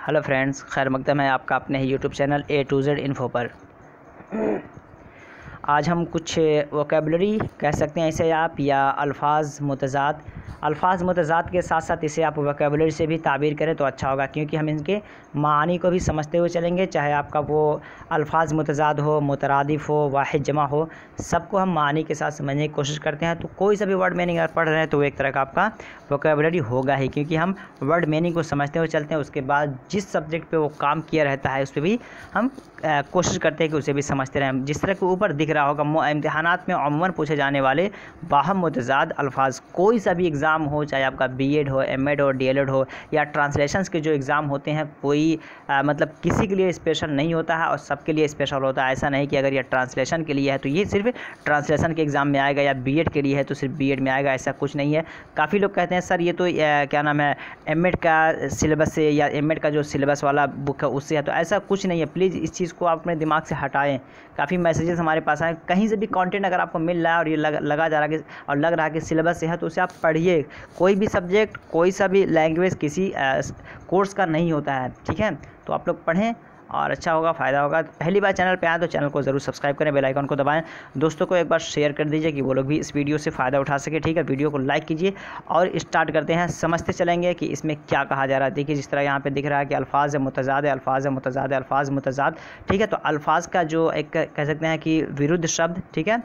Hello friends, खैर मकदम है आपका अपने ही YouTube channel A to Z info पर। आज हम कुछ वोकेबलरी कह सकते हैं इसे आप, या अल्फाज मुतज़ाद के साथ साथ इसे आप वोकेबलरी से भी ताबीर करें तो अच्छा होगा, क्योंकि हम इनके मानी को भी समझते हुए चलेंगे। चाहे आपका वो अल्फाज मुतज़ाद हो, मुतरादिफ़ हो, वाहिद जमा हो, सबको हम मानी के साथ समझने की कोशिश करते हैं। तो कोई सा भी वर्ड मीनिंग अगर पढ़ रहे हैं तो वो एक तरह का आपका वोकेबलरी होगा ही, क्योंकि हम वर्ड मीनिंग को समझते हुए चलते हैं। उसके बाद जिस सब्जेक्ट पे वो काम किया रहता है उस पर भी हम कोशिश करते हैं कि उसे भी समझते रहें। जिस तरह के ऊपर दिख रहा होगा, इम्तिहानात में अमूमन पूछे जाने वाले बाहम मुतज़ाद अल्फाज, कोई सा भी एग्ज़ाम हो, चाहे आपका बीएड हो, एमएड हो, डीएलएड हो, या ट्रांसलेशंस के जो एग्ज़ाम होते हैं, कोई मतलब किसी के लिए स्पेशल नहीं होता है और सबके लिए स्पेशल होता है। ऐसा नहीं कि अगर ये ट्रांसलेशन के लिए है तो ये सिर्फ ट्रांसलेशन के एग्ज़ाम में आएगा, या बीएड के लिए है तो सिर्फ बीएड में आएगा, ऐसा कुछ नहीं है। काफ़ी लोग कहते हैं सर ये तो क्या नाम है, एमएड का सिलेबस से या एमएड का जो सिलेबस वाला बुक है उससे है, तो ऐसा कुछ नहीं है। प्लीज़ इस चीज़ को आप अपने दिमाग से हटाएं। काफ़ी मैसेजेस हमारे पास आए, कहीं से भी कंटेंट अगर आपको मिल रहा है और ये लगा जा रहा है और लग रहा है कि सिलेबस से है, तो उसे आप पढ़िए। कोई भी सब्जेक्ट, कोई सा भी लैंग्वेज किसी कोर्स का नहीं होता है, ठीक है। तो आप लोग पढ़ें और अच्छा होगा, फ़ायदा होगा। पहली बार चैनल पे आए तो चैनल को ज़रूर सब्सक्राइब करें, बेल आइकन को दबाएं, दोस्तों को एक बार शेयर कर दीजिए कि वो लोग भी इस वीडियो से फ़ायदा उठा सके, ठीक है। वीडियो को लाइक कीजिए और स्टार्ट करते हैं। समझते चलेंगे कि इसमें क्या कहा जा रहा है। देखिए जिस तरह यहाँ पे दिख रहा है कि अल्फाज मुतज़ाद है, अल्फाज मुतज़ाद है, अल्फाज मुतज़ाद, ठीक है। तो अल्फाज का जो एक कह सकते हैं कि विरुद्ध शब्द, ठीक है,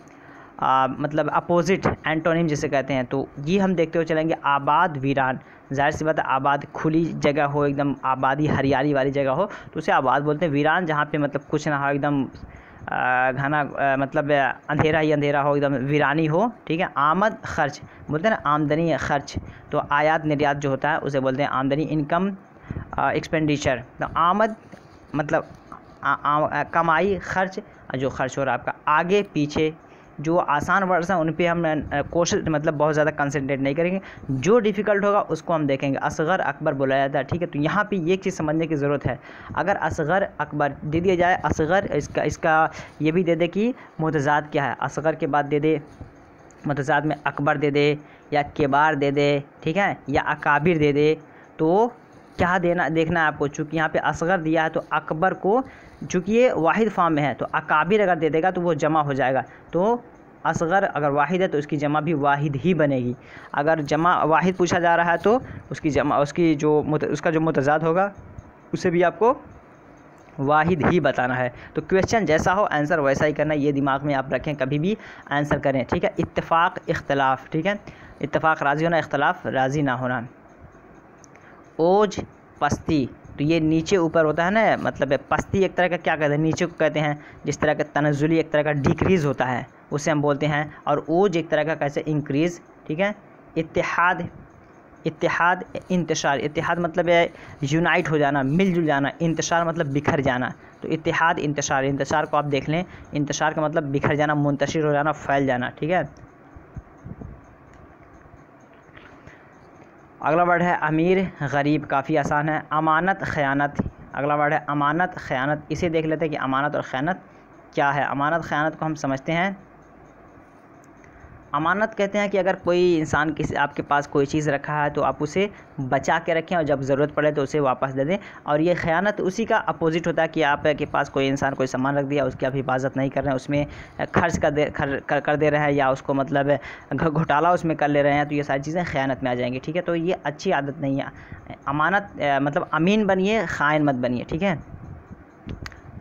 मतलब अपोजिट, एंटोनिम जिसे कहते हैं, तो ये हम देखते हुए चलेंगे। आबाद, वीरान, ज़ाहिर सी बात है, आबाद खुली जगह हो, एकदम आबादी हरियाली वाली जगह हो तो उसे आबाद बोलते हैं। वीरान जहाँ पे मतलब कुछ ना हो, एकदम घना मतलब अंधेरा ही अंधेरा हो, एकदम वीरानी हो, ठीक है। आमद, खर्च बोलते हैं ना, आमदनी खर्च, तो आयात निर्यात जो होता है उसे बोलते हैं आमदनी, इनकम, एक्सपेंडिचर। तो आमद मतलब कमाई, खर्च जो खर्च हो रहा है आपका। आगे पीछे जो आसान वर्ड्स हैं उन पे हम कोशिश मतलब बहुत ज़्यादा कंसंट्रेट नहीं करेंगे, जो डिफ़िकल्ट होगा उसको हम देखेंगे। असग़र अकबर बोला जाता है, ठीक है। तो यहाँ पे ये चीज़ समझने की ज़रूरत है। अगर असग़र अकबर दे दिया जाए, असग़र इसका ये भी दे दे कि मुतज़ाद क्या है, असग़र के बाद दे दे मुतज़ाद में अकबर दे दे, या केबार दे दे, ठीक है, या अकाबिर दे दे, तो क्या देखना है आपको। चूँकि यहाँ पे असग़र दिया है तो अकबर को, चूँकि ये वाहिद फॉर्म में है, तो अकाबिर अगर दे देगा तो वो जमा हो जाएगा। तो असग़र अगर वाहिद है तो उसकी जमा भी वाहिद ही बनेगी। अगर जमा वाहिद पूछा जा रहा है तो उसकी जमा, उसका जो मुतज़ाद होगा उसे भी आपको वाहिद ही बताना है। तो क्वेश्चन जैसा हो आंसर वैसा ही करना है, ये दिमाग में आप रखें, कभी भी आंसर करें, ठीक है। इत्तेफाक, इख्तलाफ, ठीक है। इत्तेफाक राज़ी होना, इख्तलाफ राज़ी ना होना। ओज, पस्ती, तो ये नीचे ऊपर होता है ना, मतलब पस्ती एक तरह का क्या कहते हैं, नीचे को कहते हैं। जिस तरह का तनज़ुली एक तरह का डिक्रीज़ होता है उसे हम बोलते हैं, और ओज एक तरह का कैसे इंक्रीज़, ठीक है। इत्तेहाद, इत्तेहाद इंतशार, इत्तेहाद मतलब यूनाइट हो जाना, मिलजुल जाना, इंतशार मतलब बिखर जाना। तो इत्तेहाद, इंतशार, इंतशार को आप देख लें, इंतशार का मतलब बिखर जाना, मुंतशिर हो जाना, फैल जाना, ठीक है। अगला वर्ड है अमीर, गरीब, काफ़ी आसान है। अमानत, ख़यानत, अगला वर्ड है अमानत, ख़यानत। इसे देख लेते हैं कि अमानत और ख़यानत क्या है। अमानत ख़यानत को हम समझते हैं। अमानत कहते हैं कि अगर कोई इंसान किसी आपके पास कोई चीज़ रखा है तो आप उसे बचा के रखें और जब ज़रूरत पड़े तो उसे वापस दे दें। और ये ख़यानत उसी का अपोजिट होता है कि आपके पास कोई इंसान कोई सामान रख दिया, उसकी आप हिफाजत नहीं कर रहे हैं, उसमें खर्च कर दे रहे हैं, या उसको मतलब घोटाला उसमें कर ले रहे हैं, तो ये सारी चीज़ें ख़यानत में आ जाएंगी, ठीक है। तो ये अच्छी आदत नहीं है। अमानत मतलब अमीन बनिए, ख़ाइन मत बनिए, ठीक है।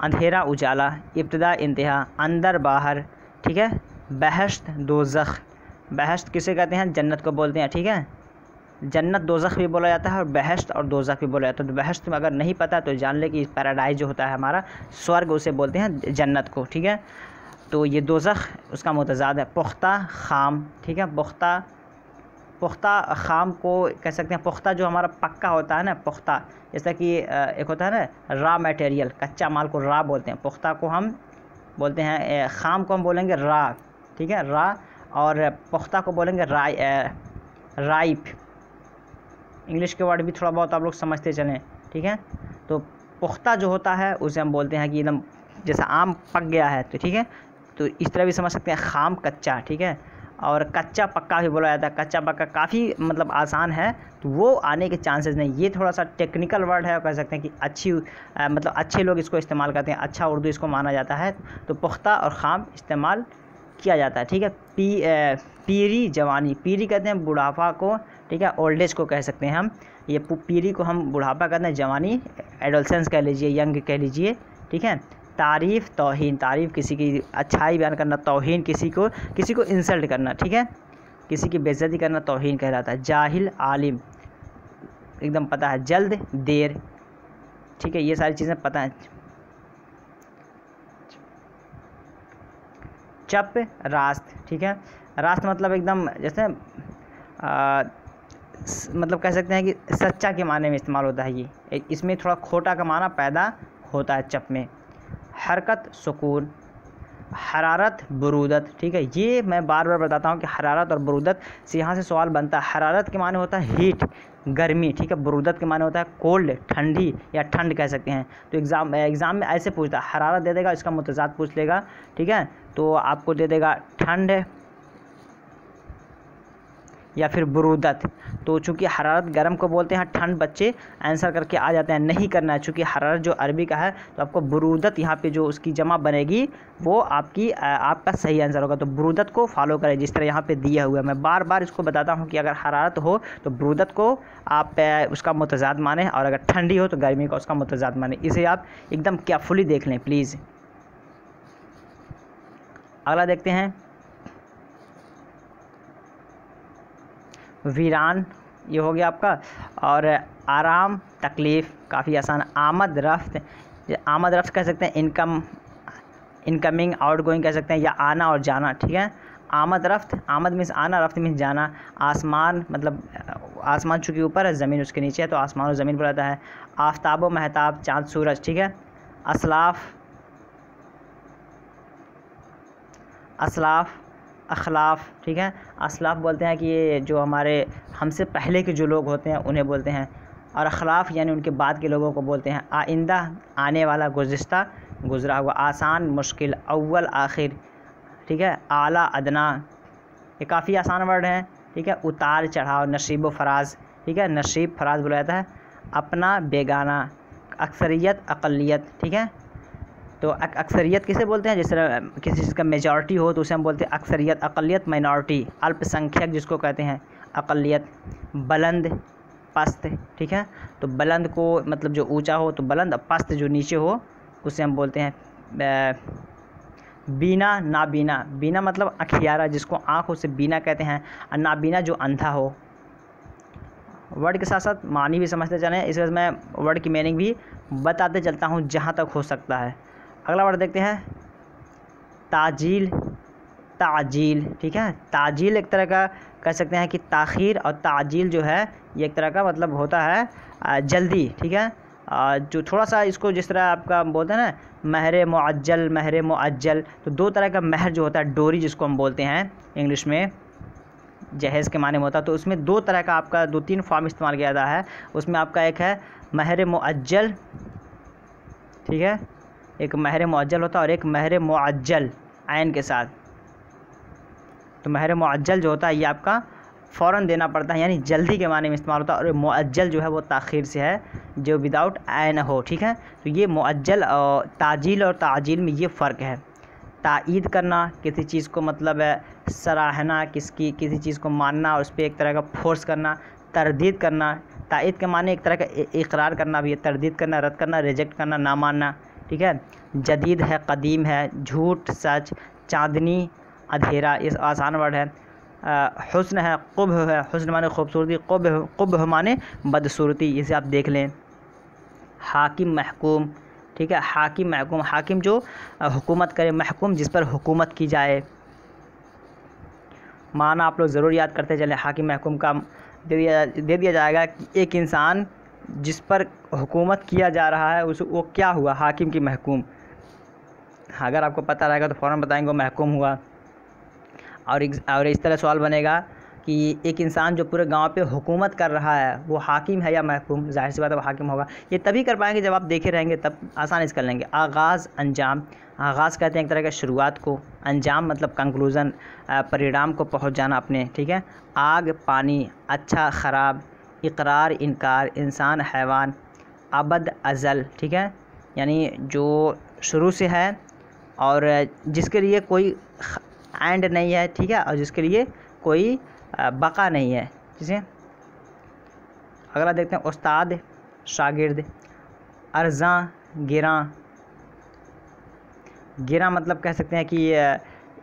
अंधेरा, उजाला, इब्तिदा, इंतहा, अंदर बाहर, ठीक है। बहश्त, दोज़ख, बहश्त किसे कहते हैं, जन्नत को बोलते हैं, ठीक है। जन्नत दोज़ख भी बोला जाता है और बहश्त और दोज़ख भी बोला जाता है। तो बहश्त में अगर नहीं पता तो जान ले कि पैराडाइज जो होता है हमारा स्वर्ग, उसे बोलते हैं जन्नत को, ठीक है। तो ये दोज़ख उसका मुतज़ाद है। पुख्ता, खाम, ठीक है। पुख्ता खाम को कह सकते हैं, पुख्ता जो हमारा पक्का होता है ना, पुख्ता, जैसा कि एक होता है ना रॉ मटेरियल, कच्चा माल को रॉ बोलते हैं, पुख्ता को हम बोलते हैं, खाम को हम बोलेंगे रॉ, ठीक है, रॉ, और पुख्ता को बोलेंगे राइप। इंग्लिश के वर्ड भी थोड़ा बहुत आप लोग समझते चलें, ठीक है। तो पुख्ता जो होता है उसे हम बोलते हैं कि एकदम जैसा आम पक गया है, तो ठीक है, तो इस तरह भी समझ सकते हैं। खाम, कच्चा, ठीक है। और कच्चा पक्का भी बोला जाता है। कच्चा पक्का काफ़ी मतलब आसान है, तो वो आने के चांसेस नहीं। ये थोड़ा सा टेक्निकल वर्ड है, कह सकते हैं कि अच्छी मतलब अच्छे लोग इसको इस्तेमाल करते हैं, अच्छा उर्दू इसको माना जाता है। तो पुख्ता और ख़ाम इस्तेमाल किया जाता है, ठीक है। पीरी जवानी, पीरी कहते हैं बुढ़ापा को, ठीक है, ओल्ड एज को कह सकते हैं हम। ये पीरी को हम बुढ़ापा कहते हैं, जवानी एडोलसेंस कह लीजिए, यंग कह लीजिए, ठीक है। तारीफ़ तौहीन, तारीफ़ किसी की अच्छाई बयान करना, तौहीन किसी को इंसल्ट करना, ठीक है, किसी की बेइज्जती करना तौहीन कहलाता है। जाहिल आलिम एकदम पता है। जल्द देर, ठीक है, ये सारी चीज़ें पता है। चप रास्त, ठीक है, रास्त मतलब एकदम जैसे मतलब कह सकते हैं कि सच्चा के माने में इस्तेमाल होता है ये। इसमें थोड़ा खोटा का माना पैदा होता है चप में। हरकत सुकून, हरारत बरूदत, ठीक है, ये मैं बार बार बताता हूँ कि हरारत और बरूदत से यहाँ से सवाल बनता है। हरारत के माने होता है हीट, गर्मी, ठीक है। बरूदत के माने होता है कोल्ड, ठंडी या ठंड कह सकते हैं। तो एग्ज़ाम में ऐसे पूछता है, हरारत दे देगा, इसका मुतज़ाद पूछ लेगा, ठीक है, तो आपको दे देगा ठंड या फिर बरूदत। तो चूँकि हरारत गर्म को बोलते हैं, ठंड बच्चे आंसर करके आ जाते हैं, नहीं करना है। चूँकि हरारत जो अरबी का है, तो आपको बरूदत यहाँ पे जो उसकी जमा बनेगी वो आपका सही आंसर होगा। तो बरूदत को फॉलो करें जिस तरह यहाँ पे दिया हुआ है। मैं बार बार इसको बताता हूँ कि अगर हरारत हो तो बरूदत को आप उसका मुतज़ाद माने, और अगर ठंडी हो तो गर्मी का उसका मुतज़ाद माने। इसे आप एकदम केयरफुली देख लें प्लीज़। अगला देखते हैं, वीरान, ये हो गया आपका। और आराम तकलीफ़, काफ़ी आसान। आमद रफ्त, आमद रफ्त कह सकते हैं, इनकमिंग आउटगोइंग कह सकते हैं, या आना और जाना, ठीक है। आमद रफ्त, आमद मीन्स आना, रफ्त मीन्स जाना। आसमान मतलब आसमान चूँकि ऊपर है, ज़मीन उसके नीचे है, तो आसमान और ज़मीन बोला जाता है। आफ़ताब व महताब, चाँद सूरज, ठीक है। असलाफ़ अखलाफ, ठीक है। असलाफ बोलते हैं कि ये जो हमारे हमसे पहले के जो लोग होते हैं उन्हें बोलते हैं, और अखलाफ यानी उनके बाद के लोगों को बोलते हैं। आइंदा आने वाला, गुज़िश्ता गुज़रा हुआ। आसान मुश्किल, अव्वल आखिर, ठीक है। आला अदना, ये काफ़ी आसान वर्ड हैं, ठीक है। उतार चढ़ाव, नसीब व फराज, ठीक है, नसीब फराज बोला जाता है। अपना बेगाना, अक्सरियत अक़लियत, ठीक है। तो अक्सरियत किसे बोलते हैं, जिस तरह किसी चीज़ का मेजॉरिटी हो तो उसे हम बोलते हैं अक्सरियत। अक़लियत माइनॉरिटी, अल्पसंख्यक जिसको कहते हैं अक़लियत। बुलंद पस्त, ठीक है, तो बुलंद को मतलब जो ऊंचा हो तो बुलंद, पस्त जो नीचे हो उसे हम बोलते हैं बीना नाबीना। बीना मतलब अखियारा, जिसको आँख से बीना कहते हैं, और नाबीना जो अंधा हो। वर्ड के साथ साथ मानी भी समझते चलें, इस वजह मैं वर्ड की मीनिंग भी बताते चलता हूँ जहाँ तक हो सकता है। अगला वर्ड देखते हैं, ताजील, ताजील, ठीक है। ताजील एक तरह का कह सकते हैं कि ताख़ीर, और ताजील जो है ये एक तरह का मतलब होता है जल्दी, ठीक है। जो थोड़ा सा इसको जिस तरह आपका बोलते हैं ना, महर मुअज्जल, महर मुअज्जल, तो दो तरह का महर जो होता है, डोरी जिसको हम बोलते हैं इंग्लिश में, जहेज़ के माने में होता है। तो उसमें दो तरह का आपका 2-3 फॉर्म इस्तेमाल किया जाता है। उसमें आपका एक है महर मुअज्जल, ठीक है, एक महर मुअज्जल होता है, और एक महर मुअज्जल आयन के साथ। तो महर मुअज्जल जो होता है ये आपका फ़ौरन देना पड़ता है, यानी जल्दी के माने में इस्तेमाल होता है, और मुअज्जल जो है वो ताख़ीर से है, जो विदाउट आयन हो, ठीक है। तो ये मुअज्जल और ताजील और ताजील में ये फ़र्क है। ताईद करना, किसी चीज़ को मतलब सराहना, किसी चीज़ को मानना और उस पर एक तरह का फोर्स करना। तरदीद करना, ताईद के माने एक तरह का इकरार करना भी है, तरदीद करना, रद्द करना, रिजेक्ट करना, ना मानना, ठीक है। जदीद है, कदीम है, झूठ सच, चांदनी अंधेरा, ये आसान वर्ड है। हुस्न है, क़ुब्ह है, हुस्न माने खूबसूरती, क़ुब्ह माने बदसूरती, इसे आप देख लें। हाकिम महकूम, ठीक है, हाकिम महकूम, हाकिम जो हुकूमत करे, महकूम जिस पर हुकूमत की जाए। माना आप लोग ज़रूर याद करते चलें, हाकिम महकूम का दे दिया जाएगा कि एक इंसान जिस पर हुकूमत किया जा रहा है उस वो क्या हुआ, हाकिम की महकूम। अगर आपको पता रहेगा तो फ़ौरन बताएंगे वो महकूम हुआ। और इस तरह सवाल बनेगा कि एक इंसान जो पूरे गांव पे हुकूमत कर रहा है वो हाकिम है या महकूम, जाहिर सी बात है वो हाकिम होगा। ये तभी कर पाएंगे जब आप देखे रहेंगे, तब आसानी से कर लेंगे। आगाज़ अंजाम, आगाज़ कहते हैं एक तरह का शुरुआत को, अंजाम मतलब कंक्लूज़न, परिणाम को पहुंच जाना अपने, ठीक है। आग पानी, अच्छा ख़राब, इकरार इनकार, इंसान हैवान, अबद अज़ल, ठीक है, यानी जो शुरू से है और जिसके लिए कोई एंड नहीं है, ठीक है, और जिसके लिए कोई बका नहीं है। जिसे अगला देखते हैं, उस्ताद शागिर्द, अर्ज़ा गिरा, गिरा मतलब कह सकते हैं कि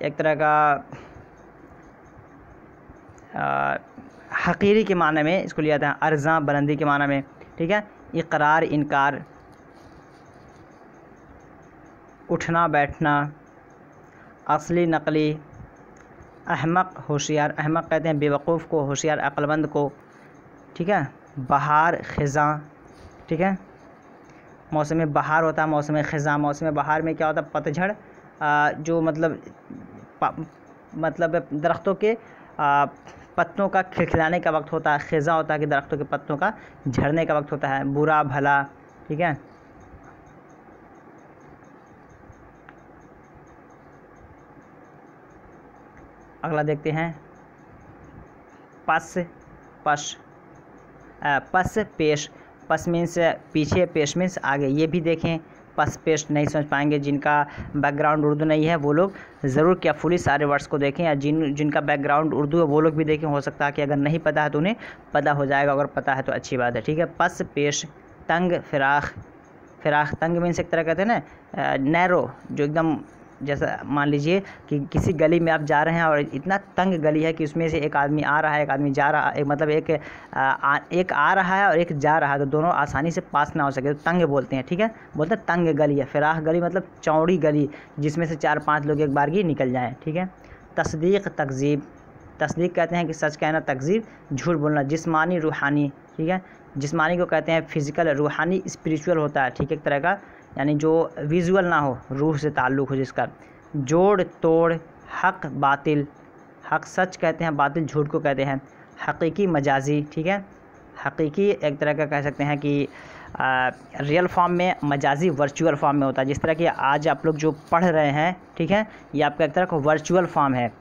एक तरह का हकीरी के माने में इसको लिया था, अर्ज़ा बुलंदी के माने में, ठीक है। इकरार इनकार, उठना बैठना, असली नकली, अहमक होशियार, अहमक कहते हैं बेवकूफ़ को, होशियार अक्लमंद को, ठीक है। बहार ख़िज़ां, ठीक है, मौसम बहार होता है, मौसम ख़िज़ां, मौसम बहार में क्या होता है, पतझड़, जो मतलब दरख्तों के पत्तों का खिलखिलाने का वक्त होता है। ख़िज़ां होता है कि दरख्तों के पत्तों का झड़ने का वक्त होता है। बुरा भला, ठीक है। अगला देखते हैं, पस पेश, पस मीन्स पीछे, पेश मीन्स आगे। ये भी देखें, पस पेश नहीं समझ पाएंगे, जिनका बैकग्राउंड उर्दू नहीं है वो लोग ज़रूर केयरफुली सारे वर्ड्स को देखें, या जिनका बैकग्राउंड उर्दू है वो लोग भी देखें। हो सकता है कि अगर नहीं पता है तो उन्हें पता हो जाएगा, अगर पता है तो अच्छी बात है, ठीक है। पस पेश, तंग फिराख, फिराख तंग मीन्स एक तरह कहते हैं ना नैरो, जो एकदम, जैसा मान लीजिए कि किसी गली में आप जा रहे हैं और इतना तंग गली है कि उसमें से एक आदमी आ रहा है, एक आदमी जा रहा है, मतलब एक आ रहा है और एक जा रहा है, तो दोनों आसानी से पास ना हो सके, तो तंग बोलते हैं, ठीक है। बोलते हैं तंग गली है। फिराख गली मतलब चौड़ी गली जिसमें से 4-5 लोग एक बारगी निकल जाएँ, ठीक है। तस्दीक तकज़ीब, तस्दीक कहते हैं कि सच कहना, तकज़ीब झूठ बोलना। जिस्मानी रूहानी, ठीक है, जिस्मानी को कहते हैं फिज़िकल, रूहानी स्पिरिचुअल होता है, ठीक है, एक तरह का, यानी जो विजुअल ना हो, रूह से ताल्लुक़ हो जिसका। जोड़ तोड़, हक़ बातिल, हक़ सच कहते हैं, बातिल झूठ को कहते हैं। हकीकी मजाजी, ठीक है, हकीकी एक तरह का कह सकते हैं कि रियल फॉर्म में, मजाजी वर्चुअल फॉर्म में होता है। जिस तरह कि आज आप लोग जो पढ़ रहे हैं, ठीक है, ये आपका एक तरह का वर्चुअल फॉर्म है,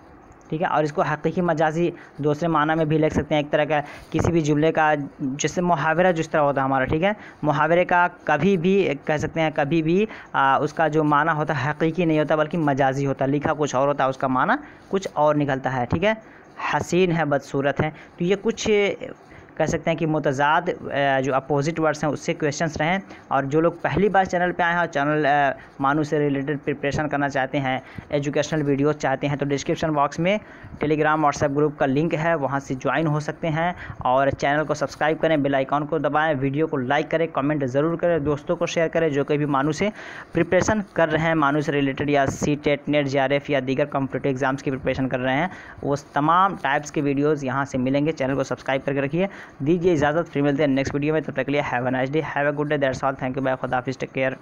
ठीक है। और इसको हकीकी मजाजी दूसरे माना में भी लिख सकते हैं, एक तरह का किसी भी जुमले का, जैसे मुहावरा जिस तरह होता है हमारा, ठीक है, मुहावरे का कभी भी कह सकते हैं, कभी भी उसका जो माना होता है हकीकी नहीं होता बल्कि मजाजी होता है, लिखा कुछ और होता है, उसका माना कुछ और निकलता है, ठीक है। हसीन है, बदसूरत है, तो ये कुछ कह सकते हैं कि मुतज़ाद जो अपोजिट वर्ड्स हैं उससे क्वेश्चंस रहें। और जो लोग पहली बार चैनल पे आए हैं और चैनल मानू से रिलेटेड प्रिपरेशन करना चाहते हैं, एजुकेशनल वीडियोस चाहते हैं, तो डिस्क्रिप्शन बॉक्स में टेलीग्राम व्हाट्सएप ग्रुप का लिंक है, वहां से ज्वाइन हो सकते हैं। और चैनल को सब्सक्राइब करें, बेल आइकॉन को दबाएं, वीडियो को लाइक करें, कमेंट ज़रूर करें, दोस्तों को शेयर करें जो कोई भी मानू से प्रिपरेशन कर रहे हैं, मानू से रिलेटेड या CTET नेट JRF या दीगर कॉम्पिटिटिव एग्जाम्स की प्रिपरेशन कर रहे हैं, वो तमाम टाइप्स के वीडियोज़ यहाँ से मिलेंगे। चैनल को सब्सक्राइब करके रखिए। दीजिए इजाज़त, फिर मिलते हैं नेक्स्ट वीडियो में, तब तक के लिए have a nice day, have a good day, that's all, thank you, bye, खुदा हाफिज़, टेक केयर।